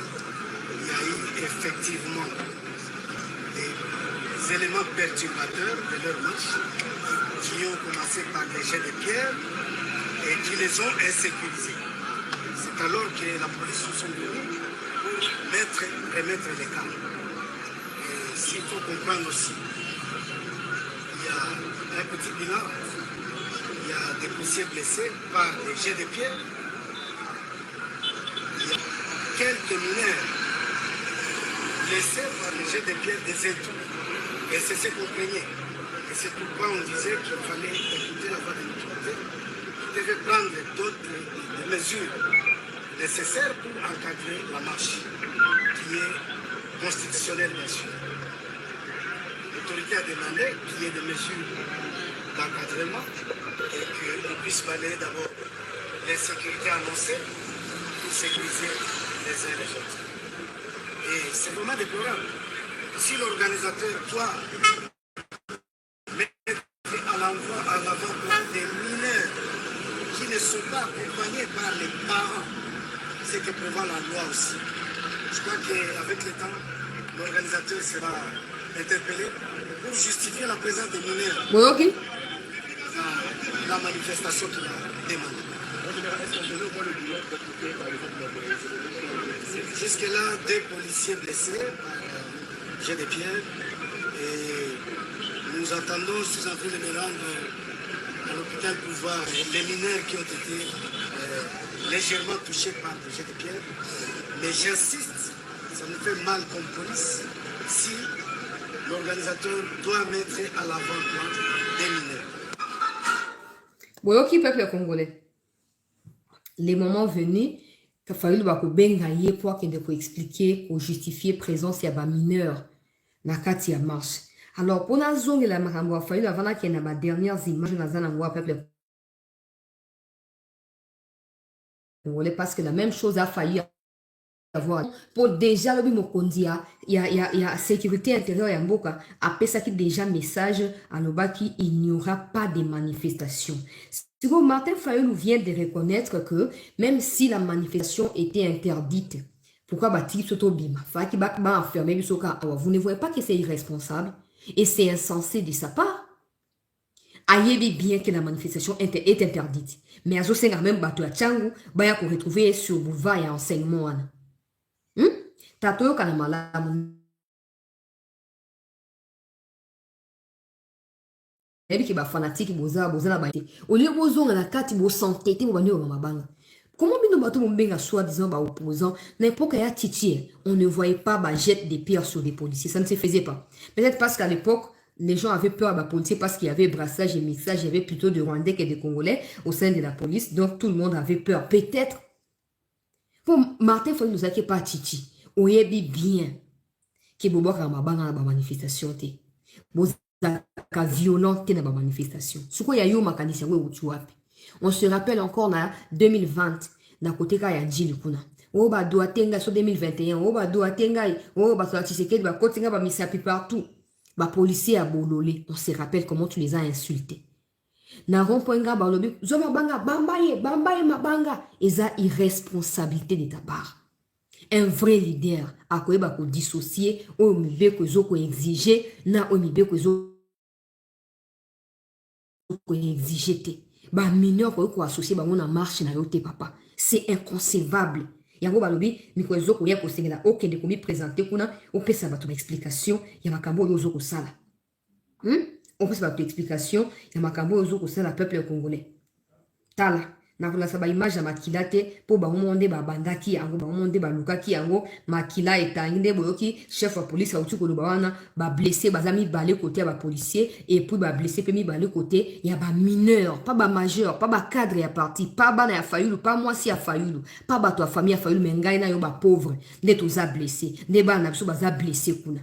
il y a eu effectivement des éléments perturbateurs de leur marche qui ont commencé par des jets de pierre et qui les ont insécurisés. C'est alors que la police se sont venus pour remettre les cas. Et s'il faut comprendre aussi, il y a un petit bilan. Il y a des policiers blessés par des jets de pierre. Il y a quelques mineurs blessés par des jets de pierre des étoiles. Et c'est ce qu'on craignait. Et c'est pourquoi on disait qu'il fallait écouter la voix de l'autorité, qui devait prendre d'autres mesures nécessaires pour encadrer la marche, qui est constitutionnelle bien sûr. L'autorité a demandé qu'il y ait des mesures d'encadrement et qu'on puisse parler d'abord les sécurités annoncées pour sécuriser les uns les autres. Et c'est vraiment déplorable. Si l'organisateur doit mettre à l'avant-plan des mineurs qui ne sont pas accompagnés par les parents, c'est que prévoit la loi aussi. Je crois qu'avec le temps, l'organisateur sera interpellé pour justifier la présence des mineurs. Oui, ok. La manifestation qu'il a demandé. Jusque-là, deux policiers blessés par jet de pierre. Et nous attendons, je suis en train de me rendre à l'hôpital pour voir les mineurs qui ont été légèrement touchés par des jets de pierre. Mais j'insiste, ça nous fait mal comme police si l'organisateur doit mettre à l'avant-plan des mineurs. Bon, ok, peuple congolais. Les moments venus, il a fallu que bengaye pour expliquer, pour justifier présence de mineurs dans la marche. Alors, pour la zone de la marambo, il a fallu avant qu'il y ait ma dernières images dans un peuple congolais parce que la même chose a failli avoir. Pour déjà le Mokondia, il y a sécurité intérieure et Mboka, après ça qui déjà message à l'Obaki, il n'y aura pas de manifestation. Martin Fayulu vient de reconnaître que même si la manifestation était interdite, pourquoi Bati Sotobima, vous ne voyez pas que c'est irresponsable et c'est insensé de sa part. Ayebi bien que la manifestation est interdite, mais à Zosenga même Batu Achangu, Baya pour retrouver sur boulevard et enseignement. Tato Kanamala. Qui ba fanatique boza na baité au lieu bozo na kati bo santé te mobani o mabanga comment bino bato bombenga soi-disant ba opposants n'importe ya titier on ne voyait pas ba jet des pierres sur des policiers, ça ne se faisait pas, peut-être parce qu'à l'époque les gens avaient peur à policiers parce qu'il y avait brassage et mixage, il y avait plutôt de Rwandais que de Congolais au sein de la police, donc tout le monde avait peur, peut-être pour Martin Fayulu nous a pas titi oyebi bien que bobo ka mabanga na ba manifestation te ka violente dans la manifestation. On se rappelle encore en 2020, na côté ka ya Djili kuna. Oh, bah, doit tenga sur 2021. Oh, bah, doit tenga. Oh, bah, tu sais que, bah, quand tenga, bah, misapi partout. Bah, policier à Bololé. On se rappelle comment tu les as insultés. Na rompoenga, bah, lobi, zoma banga, bambaye, mabanga. Et ça, irresponsabilité de ta part. Un vrai leader, à quoi bah, qu'on dissocier, au mibe que zo qu'on exiger, na au mibe que zo qu'on exiger. Bah, mineur, qu'on associé, bah, on a marché na yote, papa. C'est inconcevable. Yango balobi miko ezoko ya kosengela okende komi présenter kuna opesa bato ba explication ya makambo oyo ozoko sala. Opesa bato explication ya makambo oyo ozoko sala peuple congolais. Tala na kolasa ba image ya makila te po ba monde ba bandaki yango ba monde ba lukaki yango makila etanginde boyoki chef wa police auti koloba wana ba blessé bazami balé côté ya ba policier et puis ba blessé pe mi balé côté ya ba mineur pas ba majeur pas ba cadre ya parti pas ba na ya fayulu pas moi si ya fayulu pas ba to famille ya fayulu mengai na yo ba pauvre nde toza blessé nde ba na biso baza blessé kuna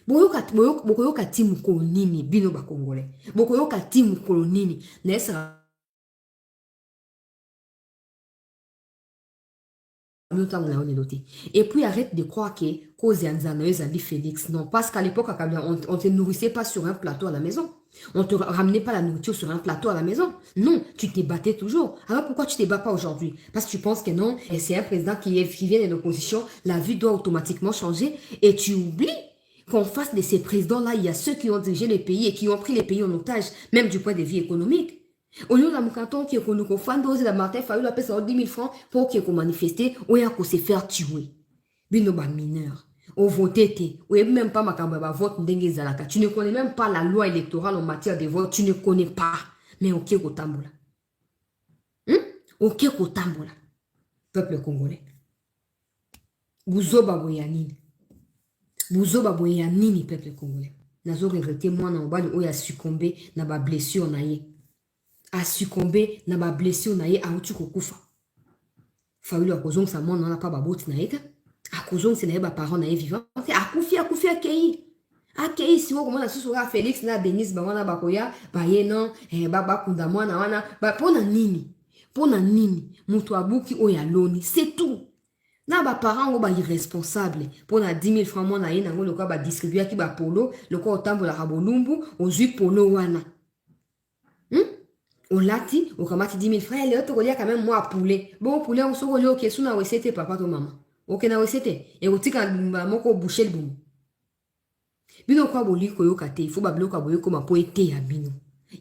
bokoyoka timu kolonini bino ba congolais bokoyoka timu kolonini na esa et puis arrête de croire que cause Anzanoïs a dit Félix. Non, parce qu'à l'époque, on ne te nourrissait pas sur un plateau à la maison. On ne te ramenait pas la nourriture sur un plateau à la maison. Non, tu t'es battu toujours. Alors pourquoi tu ne te bats pas aujourd'hui? Parce que tu penses que non, et c'est un président qui vient de l'opposition, la vie doit automatiquement changer. Et tu oublies qu'en face de ces présidents-là, il y a ceux qui ont dirigé les pays et qui ont pris les pays en otage, même du point de vue économique. Au lieu de la canton qui est connu qu'on fait dose la Martin Fayulu a payé 10 000 francs pour qu'il ait manifesté ou il a se faire tuer. Bino ba mineur. Au voté, ou même pas ma kamba vote n'dengue zalaka. Tu ne connais même pas la loi électorale en matière de vote. Tu ne connais pas. Mais ok kotambola. Ok kotambola. Peuple congolais. Buzoba boyanini. Buzoba boyanini peuple congolais. Nazo regretter moi na obali ou a succombé na ba blessure na ye. A succombé na ba blessure na ye a uti kokufa. Fayulu akozong sa mona na pa ba boti na eta. Akozong se na ye ba parents na ye vivant. Akufi akei. Akei si wo komona susu ka Félix na Denise ba wana bakoya ba ye non ba kunda mwana wana ba pona nini? Pona nini? Mutu abuki oya loni, c'est tout. Na ba parents ba irresponsable pona 10 000 francs mona ye nango lokwa ba distribuer ki ba polo, lokwa otambola ka bolumbu, ozui polo wana. On l'a dit, on a 10 000 francs, et l'autre, il y a quand même moi à poulet. Bon, poulet, on se relie au question, on a recette, papa, ton maman. Ok, on a recette. Et on dit qu'on a bouché le boum. Bino kwa boli koyo kate, il faut bablo kwa boye koma po ete ya bino.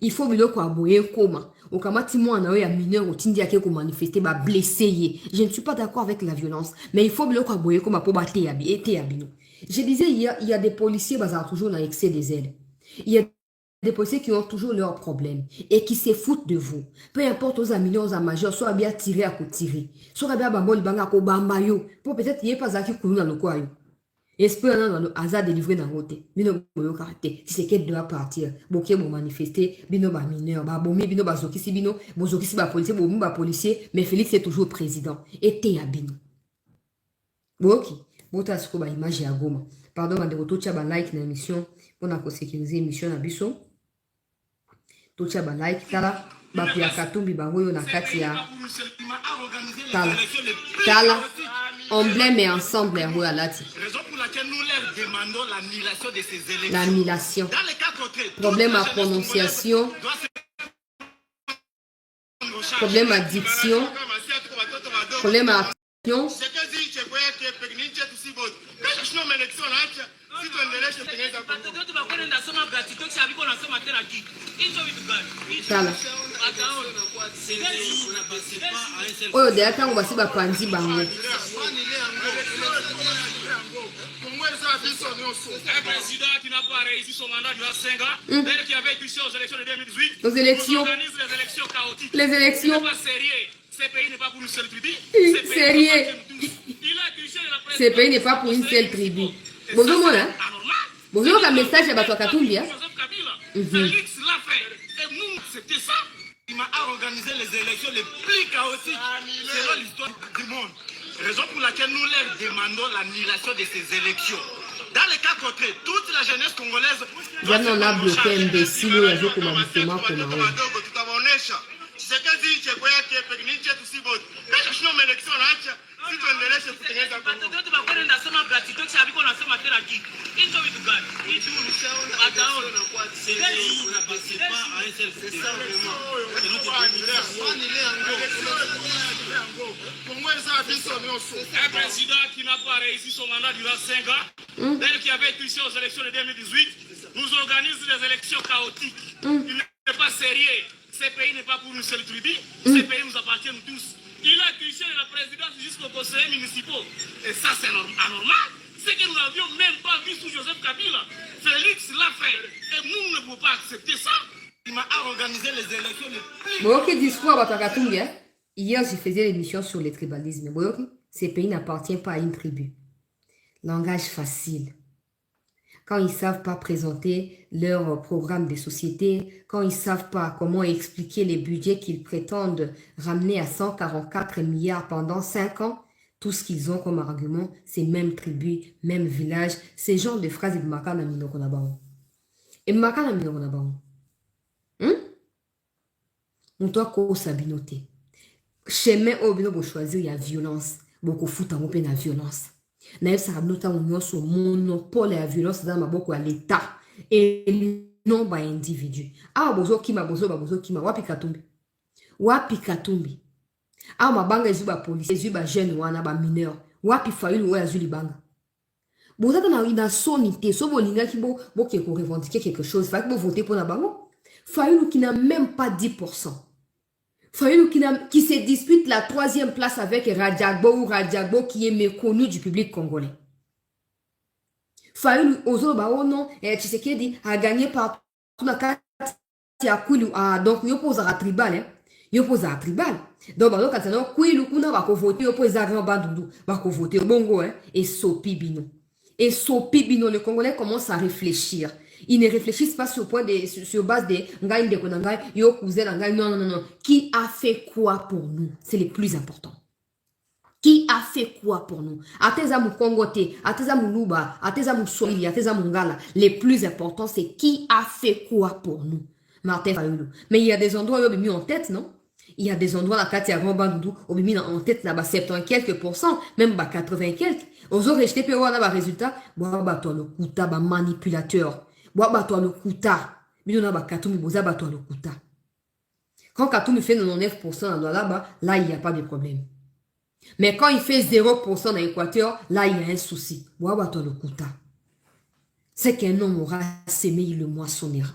Il faut bilo kwa boye koma. O kamati moi na ya mineur o tindi ake ko manifester ba blessé ye. Je ne suis pas d'accord avec la violence, mais il faut bilo kwa boye koma po bate ya bi ete ya bino. Je disais il y a des policiers bazar toujours dans excès des ailes. Il y a des policiers qui ont toujours leurs problèmes et qui se foutent de vous. Peu importe aux amis, aux majeurs, soit bien tiré à côté tirer. Soit bien bambol banga ko bambayo. Pour peut-être y ait pas aki kunu na lokwayo. Esprit dans le hasard délivré dans route. Bino boyo karate. Si c'est qu'elle doit partir. Boké bon manifester. Bino ba mineur. Ba bomi bino ba zokisi bino. Bo zokisi ba policier. Bo ba policier. Mais Félix est toujours président. Et te ya bino. Boki. Bota siko ba image ya goma. Pardon, ma de tocha ba like na émission. On a ko sécuriser émission na biso. Tocha ba like tala ba pia katumbi bango yo na kati ya tala emblème et ensemble les rois lati. Raison pour laquelle nous leur demandons l'annulation de ces élections. L'annulation. Dans les cas contraires, problème à prononciation, problème à diction, problème à action. Tala. Oyo de ata ngwa siba panzi bango. Un président qui n'a pas réussi son mandat durant 5 ans, tel qui avait triché aux élections de 2018, aux élections, organise les élections chaotiques. Les élections. Ce n'est pas sérieux. Ce pays n'est pas pour une seule tribu. Sérieux. Il a triché de la presse. Ce pays n'est pas pour une seule tribu. Bonjour, mon hein. Bonjour, un message à Bato Katumbi. Félix l'a fait. Et nous, c'était ça. Il m'a organisé les élections les plus chaotiques selon l'histoire du monde. Raison pour laquelle nous leur demandons l'annulation de ces élections. Dans les cas contraires, toute la jeunesse congolaise doit on a bloqué imbécile ou yazo kuma msema kuna wewe. Tshisekedi chekwea ke pekniche tusibote. Kesho shino election acha. Si tuendelee Un président qui n'a pas réussi son mandat durant 5 ans, tel qui avait touché aux élections de 2018, nous organise des élections chaotiques. Il n'est pas sérieux. Ce pays n'est pas pour une seule tribu. Ce pays nous appartient nous tous. Il a triché de la présidence jusqu'aux conseillers municipaux. Et ça, c'est anormal. C'est que nous n'avions même pas vu sous Joseph Kabila. Félix l'a fait. Et nous ne pouvons pas accepter ça. Il m'a organisé les élections les plus... Bon, ok, discours à Batakatungi, hein. Hier, je faisais l'émission sur le tribalisme. Bon, ok, ces pays n'appartiennent pas à une tribu. Langage facile. Quand ils ne savent pas présenter leur programme de société, quand ils ne savent pas comment expliquer les budgets qu'ils prétendent ramener à 144 milliards pendant 5 ans, tout ce qu'ils ont comme argument, c'est même tribu, même village, ces genres de phrases de Makana Minokonabao. Et Makana Minokonabao. On doit qu'on s'abinoter. Chemin au bino pour choisir, il y a violence. Beaucoup foutent en la violence. Naïf Sarabnota, on a son monopole à la violence dans ma beaucoup à l'État. Et non, bah, individu. Ah, bozo kima, bozo kima, wapi katumbi. Wapi katumbi. Ah, ma banga zuba police, zuba jeune wana, ba mineur. Wapi fayulu ou azuli banga. Bozo dans son unité, sauf au linga qui bo qui revendiquer quelque chose, fa que voter pour la bango. Fayulu qui n'a même pas 10%. Fayulu qui se dispute la 3e place avec Rajagbo qui est méconnu du public congolais. Fayulu Ozo oh non, Tshisekedi a gagné par tout la carte donc il pose à tribal, hein. Il pose à tribal. Donc quand on a Kouilou kuna va voter, il pose à grand bandou, va voter bongo, hein, et Sopi Bino. Et Sopi Bino, le Congolais commence à réfléchir. Ils ne réfléchissent pas sur base de Ngai Ndekonangai, Yo Cousin Ngai, non. Qui a fait quoi pour nous? C'est le plus important. Qui a fait quoi pour nous? Atezamu Kongote, Atezamu Luba, Atezamu Swahili, Atezamu Ngala. Le plus important, c'est qui a fait quoi pour nous? Martin Fayulu. Mais il y a des endroits où on a mis en tête, non? Il y a des endroits, là, quand il y a grand bandoudou, on a mis en tête, là, 70 quelques %, même 80 quelques. Aux autres, je t'ai payé, on a un résultat. Toi, le kuta, manipulateur. Toi, le kuta. Mais on a Katoumi, boza, toi, le kuta. Quand Katoumi fait 99% là-bas, là, il n'y a pas de problème. Mais quand il fait 0% dans l'Équateur, là, il y a un souci. Toi, le kuta. C'est qu'un homme aura sémé, il le moissonnera.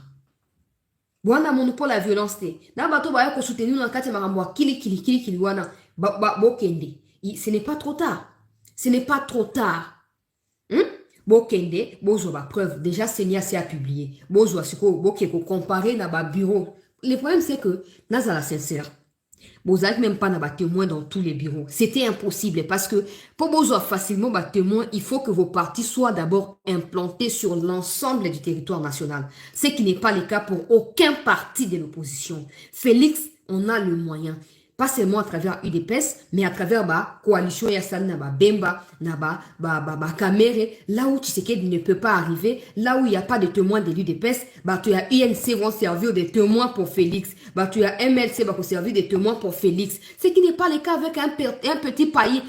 Wana monopole la violence te. Na bato ba yako soutenir na kati marambo kili wana bokende. Ce n'est pas trop tard. Ce n'est pas trop tard. Bokende, bozo ba preuve. Déjà Senia s'est publié. Bozo asiko bokeko comparer na ba bureau. Le problème c'est que nazala sincère. Bozak même pas na témoin dans tous les bureaux. C'était impossible parce que pour Bozo facilement témoin, il faut que vos partis soient d'abord implantés sur l'ensemble du territoire national. Ce qui n'est pas le cas pour aucun parti de l'opposition. Félix, on a le moyen. Pas seulement à travers UDPS, mais à travers la coalition Yassal Naba Bemba, Naba Kamere, là où Tshisekedi ne peut pas arriver, là où il n'y a pas de témoins de l'UDPS, tu as UNC vont servir de témoins pour Félix, tu as MLC va servir de témoins pour Félix. Ce qui n'est pas le cas avec un petit parti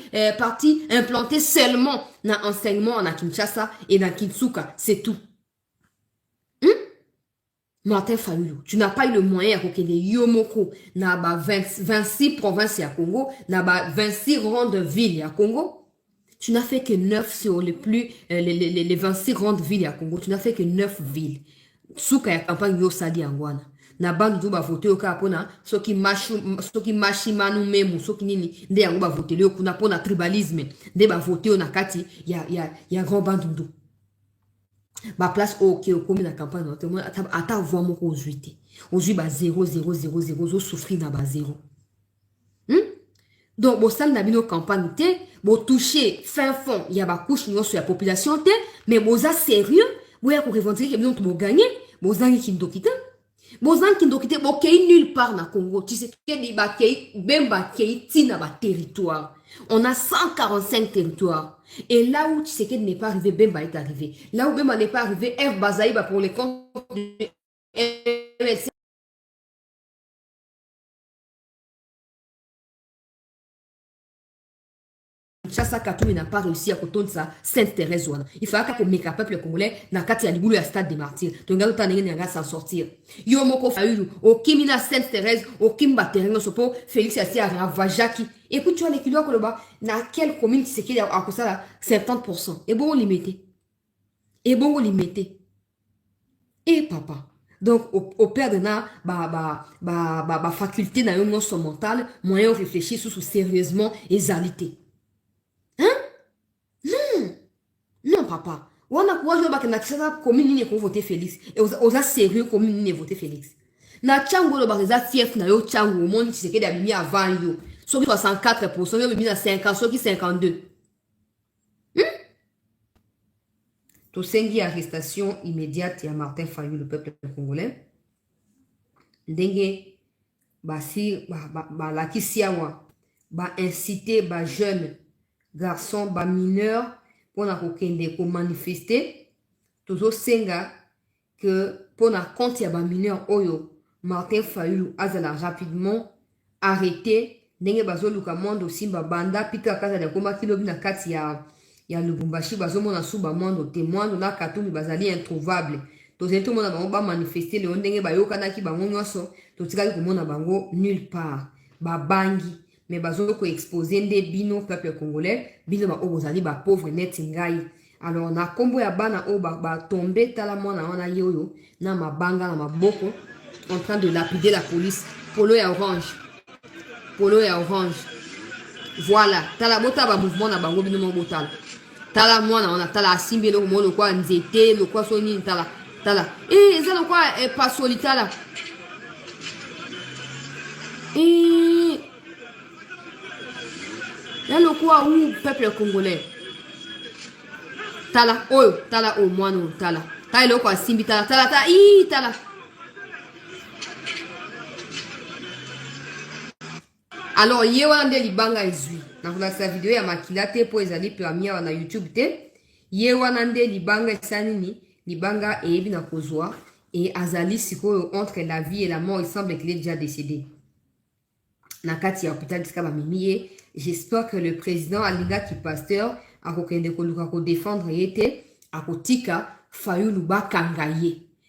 implanté seulement dans l'enseignement en Kinshasa et dans Kinsuka, c'est tout. Martin Fayulu, tu n'as pas eu le moyen de Yomoko, n'a 26 provinces à Congo, n'a 26 grandes villes à Congo. Tu n'as fait que 9 sur les 26 grandes villes à Congo. Tu n'as fait que 9 villes. Souka ya campagne yo sadi angwana. Na bandu ba voter au kapona, soki mashimanu memu, soki nini, nde yango ba voter le kuna pona tribalisme, nde ba voter na kati ya grand bandu. Ba place ok au commun la campagne notamment ata voir mon aujourd'hui 0 zo souffrir na ba 0. Donc bo sal na bino campagne te bo toucher fin fond il y a ba couche sur la population te mais bo za sérieux bo ya ko revendiquer que bino to gagner bo zangi kindokita bo kei nulle part na Congo tu sais que ni ba kei bemba kei tina ba territoire. On a 145 territoires. Et là où Tshisekedi n'est pas arrivé, Bemba est arrivé. Là où Bemba n'est pas arrivé, F. Bazaïba pour les comptes de MLC. Kinshasa Katoumi n'a pas réussi à retourner sa Sainte-Thérèse. Il fallait que le peuple congolais n'a qu'à tirer le stade des martyrs. Donc, on va s'en sortir. Yo moko Fayulu, au Kimina Sainte-Thérèse, au Kimba Terreno Sopo, Félix Assia Ravajaki. Écoute, tu vois les kilos que là-bas, dans quelle commune c'est qu'il y a à ça 50%. Et bon, on limité. Et bon, on limité. Et papa. Donc, au père de na, faculté dans une son mental, moyen de réfléchir sur sérieusement et zalité. Hein? Non! Non, papa. On a quoi jouer que na commune ni ko voter Félix. Et aux sérieux commune ni voter Félix. Na chango lo ba za fief na yo chango mon ci que d'abimi avant yo. So 64%, yo bimi na 50, so qui 52. Tosengi arrestation immédiate à Martin Fayulu, le peuple congolais. Ndenge basi la kisiawa ba inciter ba jeune garçon ba mineur pour na kokende ko manifester. Tozo senga que pour na compte ya ba mineur oyo Martin Fayulu azala rapidement arrêté. Ndenge bazo luka mondo simba banda pika kaza de koma kilobi na kati ya Lubumbashi bazomona suba mondo témoin na Katoumi bazali introuvable. Tozali tout mona bango ba manifester le ndenge bayokana ki bango nyonso totikali komona bango nulle part. Ba bangi mais bazo ko exposer nde bino peuple congolais bino ba obozali ba pauvre net ngai. Alors na kombo ya bana o ba tomber tala mona wana yoyo na mabanga na maboko en train de lapider la police. Polo ya orange. Polo ya orange. Voilà, tala bota ba mouvement na bango bino mo botala. Tala mwana on a tala asimbi le mo le kwa nzete le kwa soni tala eza le kwa pas solitala là le kwa ou peuple congolais tala o mwana tala le kwa simbi tala alors yewa nde libanga ezui na sa vidéo ya makilate po ezali première na YouTube te yewa nde libanga esanini libanga eyebi na kozwa et azali sikoyo entre la vie et la mort il semble qu'il est déjà décédé na kati ya hôpital disika bamimi j'espère que le président alinga ki pasteur akokende koluka ko défendre yete akotika Fayulu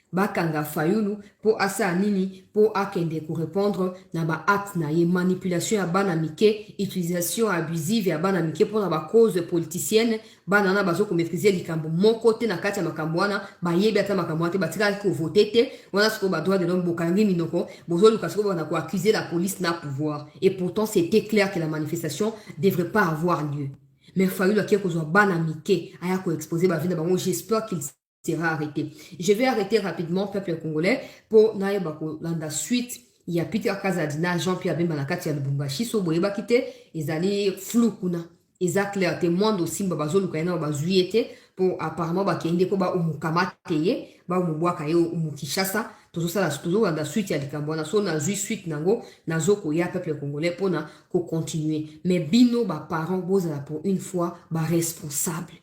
bakanga Fayulu pour asa nini pour akende ko répondre na ba acte na ye manipulation ya bana mike utilisation abusive ya bana mike pour na ba cause politicienne bana na bazo ko maîtriser likambo mon côté na kati ya makambo wana ba yebi ata makambo ate batika ko voter te wana siko ba droit de l'homme bokangi minoko bozo luka siko na ko accuser la police na pouvoir et pourtant c'était clair que la manifestation devrait pas avoir lieu mais Fayulu qui ko zo bana mike aya ko exposer ba vie na bango j'espère qu'il sera arrêté. Je vais arrêter rapidement peuple congolais pour naïbako landa suite il y a Peter Kazadina Jean-Pierre Bemba na kati ya Lubumbashi so boyeba kite ezali flou kuna eza clair témoin de simba bazolu kaina bazuiete pour apparemment bakende ko ba umukamateye ba umubwaka yo umukishasa tozo sala tozo landa suite ya likambo na so na zui suite nango nazoko ya peuple congolais pour na ko continuer mais bino ba parents bozala pour une fois ba responsable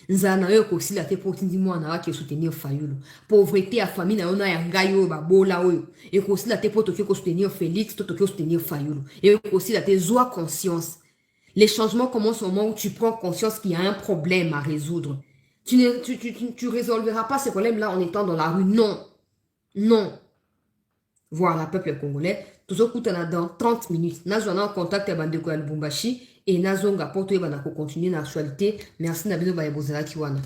nzana yo ko sila te pour tindi mwana wake soutenir Fayulu pauvreté ya famille na yona ya ngai yo ba bola oyo et ko sila te pour to ko soutenir Félix to ko soutenir Fayulu et ko sila te joie conscience les changements commencent au moment où tu prends conscience qu'il y a un problème à résoudre tu résolveras pas ces problèmes là en étant dans la rue non voilà peuple congolais tozokutana dans 30 minutes nazwana en contact ya bandeko ya Lubumbashi et nazonga pour to yeba na ko continuer na actualité merci na bino ba yebozala kiwana